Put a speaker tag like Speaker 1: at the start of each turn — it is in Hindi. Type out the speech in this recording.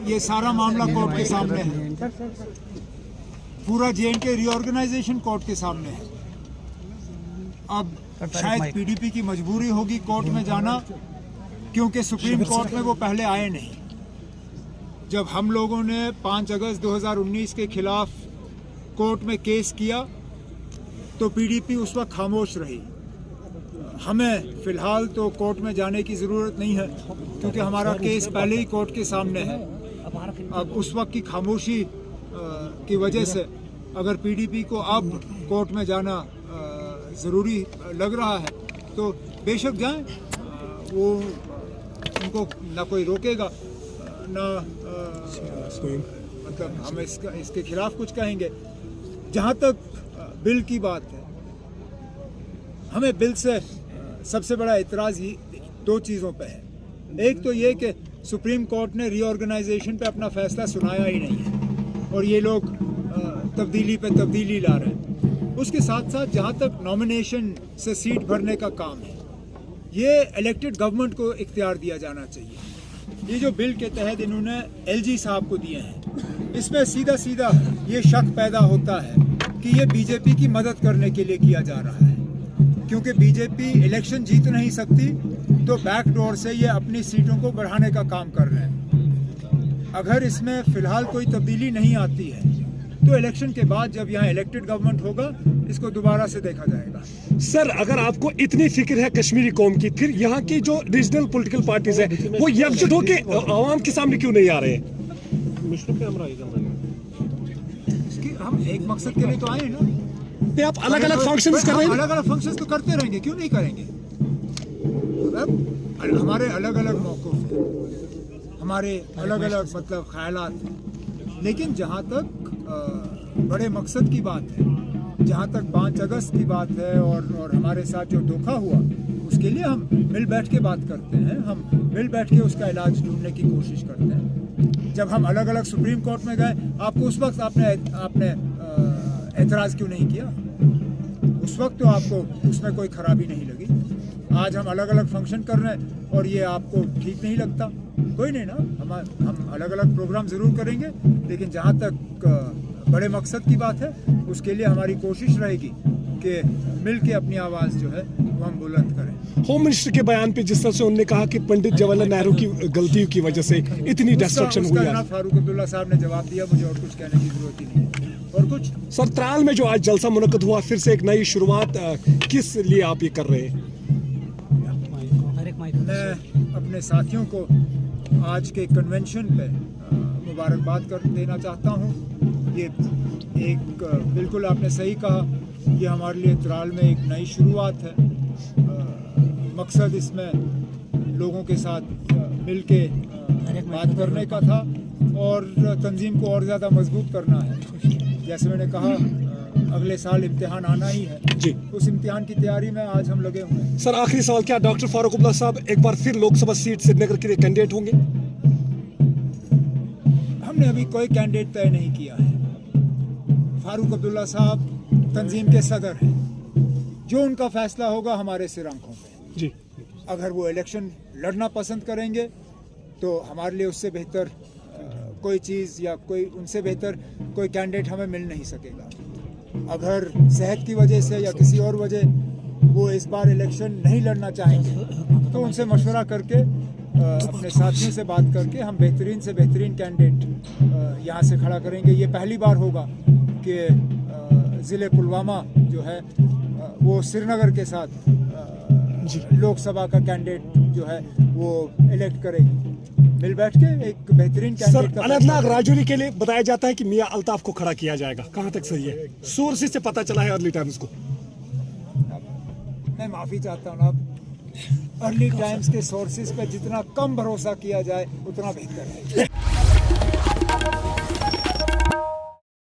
Speaker 1: ये सारा मामला कोर्ट के सामने है, पूरा J&K रीऑर्गेनाइजेशन कोर्ट के सामने है। अब शायद पीडीपी की मजबूरी होगी कोर्ट में जाना, क्योंकि सुप्रीम कोर्ट में वो पहले आए नहीं। जब हम लोगों ने 5 अगस्त 2019 के खिलाफ कोर्ट में केस किया तो पीडीपी उस वक्त खामोश रही। हमें फिलहाल तो कोर्ट में जाने की ज़रूरत नहीं है, क्योंकि हमारा केस पहले ही कोर्ट के सामने है। अब उस वक्त की खामोशी की वजह से अगर पीडीपी को अब कोर्ट में जाना ज़रूरी लग रहा है तो बेशक जाएं, वो उनको ना कोई रोकेगा ना मतलब हम इसके खिलाफ कुछ कहेंगे। जहाँ तक बिल की बात है, हमें बिल से सबसे बड़ा एतराज़ ही 2 चीज़ों पे है। एक तो ये कि सुप्रीम कोर्ट ने रीऑर्गेनाइजेशन पे अपना फैसला सुनाया ही नहीं है और ये लोग तब्दीली पे तब्दीली ला रहे हैं। उसके साथ साथ जहाँ तक नॉमिनेशन से सीट भरने का काम है, ये इलेक्टेड गवर्नमेंट को इख्तियार दिया जाना चाहिए। ये जो बिल के तहत इन्होंने एलजी साहब को दिए हैं, इसमें सीधा सीधा ये शक पैदा होता है कि ये बीजेपी की मदद करने के लिए किया जा रहा है, क्योंकि बीजेपी इलेक्शन जीत नहीं सकती तो बैकडोर से ये अपनी सीटों को बढ़ाने का काम कर रहे हैं। अगर इसमें फिलहाल कोई तब्दीली नहीं आती है तो इलेक्शन के बाद जब यहाँ इलेक्टेड गवर्नमेंट होगा, इसको दोबारा से देखा जाएगा।
Speaker 2: सर, अगर आपको इतनी फिक्र है कश्मीरी कौम की, फिर यहाँ की जो रीजनल पॉलिटिकल पार्टीज है वो एकजुट होकर आवाम के सामने क्यों नहीं आ रहे हैं?
Speaker 1: हम एक मकसद के लिए तो आए ना।
Speaker 2: आप अलग अलग फंक्शंस कर रहे हैं,
Speaker 1: अलग अलग फंक्शंस तो करते रहेंगे, क्यों नहीं करेंगे? अब हमारे अलग अलग मौक़िफ़ हैं, हमारे अलग अलग मतलब ख्यालात हैं, लेकिन जहाँ तक बड़े मकसद की बात है, जहाँ तक 5 अगस्त की बात है और हमारे साथ जो धोखा हुआ, उसके लिए हम मिल बैठ के बात करते हैं, हम मिल बैठ के उसका इलाज ढूंढने की कोशिश करते हैं। जब हम अलग अलग सुप्रीम कोर्ट में गए, आपको उस वक्त आपने एतराज़ क्यों नहीं किया? उस वक्त तो आपको उसमें कोई खराबी नहीं लगी। आज हम अलग अलग फंक्शन कर रहे हैं और ये आपको ठीक नहीं लगता, कोई नहीं ना, हम अलग अलग प्रोग्राम ज़रूर करेंगे, लेकिन जहाँ तक बड़े मकसद की बात है उसके लिए हमारी कोशिश रहेगी कि मिल के अपनी आवाज़ जो है वो हम बुलंद करें।
Speaker 2: होम मिनिस्टर के बयान पे जिस तरह से उन्होंने कहा कि पंडित जवाहरलाल नेहरू की गलतियों की वजह से इतनी डिस्ट्रक्शन हुई है,
Speaker 1: फारूक अब्दुल्ला साहब ने जवाब दिया, मुझे और कुछ कहने की जरूरत ही नहीं है। और कुछ
Speaker 2: सर, त्राल में जो आज जलसा मुनक्कद हुआ, फिर से एक नई शुरुआत, किस लिए आप ये कर रहे हैं?
Speaker 1: मैं अपने साथियों को आज के कन्वेंशन पे मुबारकबाद कर देना चाहता हूँ। ये एक बिल्कुल आपने सही कहा, ये हमारे लिए त्राल में एक नई शुरुआत है। मकसद इसमें लोगों के साथ मिल के बात करने का था और तंजीम को और ज़्यादा मजबूत करना है। जैसे मैंने कहा, अगले साल इम्तिहान आना ही है
Speaker 2: जी,
Speaker 1: उस इम्तिहान की तैयारी में आज हम लगे हुए हैं।
Speaker 2: सर, आखिरी सवाल, क्या डॉक्टर फारूक अब्दुल्ला साहब एक बार फिर लोकसभा सीट श्रीनगर के लिए कैंडिडेट होंगे?
Speaker 1: हमने अभी कोई कैंडिडेट तय नहीं किया है। फारूक अब्दुल्ला साहब तंजीम के सदर हैं, जो उनका फैसला होगा हमारे सिर आंखों पे
Speaker 2: जी।
Speaker 1: अगर वो इलेक्शन लड़ना पसंद करेंगे तो हमारे लिए उससे बेहतर कोई चीज़ या कोई उनसे बेहतर कोई कैंडिडेट हमें मिल नहीं सकेगा। अगर सेहत की वजह से या किसी और वजह वो इस बार इलेक्शन नहीं लड़ना चाहेंगे तो उनसे मशवरा करके अपने साथियों से बात करके हम बेहतरीन से बेहतरीन कैंडिडेट यहाँ से खड़ा करेंगे। ये पहली बार होगा कि ज़िले पुलवामा जो है वो श्रीनगर के साथ लोकसभा का कैंडिडेट जो है वो इलेक्ट करेगी। मिल बैठ के एक बेहतरीन कैंडिडेट का
Speaker 2: अनंतनाग राजौरी के लिए बताया जाता है कि मियां अल्ताफ को खड़ा किया जाएगा, कहां तक सही है? सोर्सेज से पता चला है अर्ली टाइम्स को।
Speaker 1: मैं माफ़ी चाहता हूँ, अब अर्ली टाइम्स के सोर्सेज पे जितना कम भरोसा किया जाए उतना बेहतर है।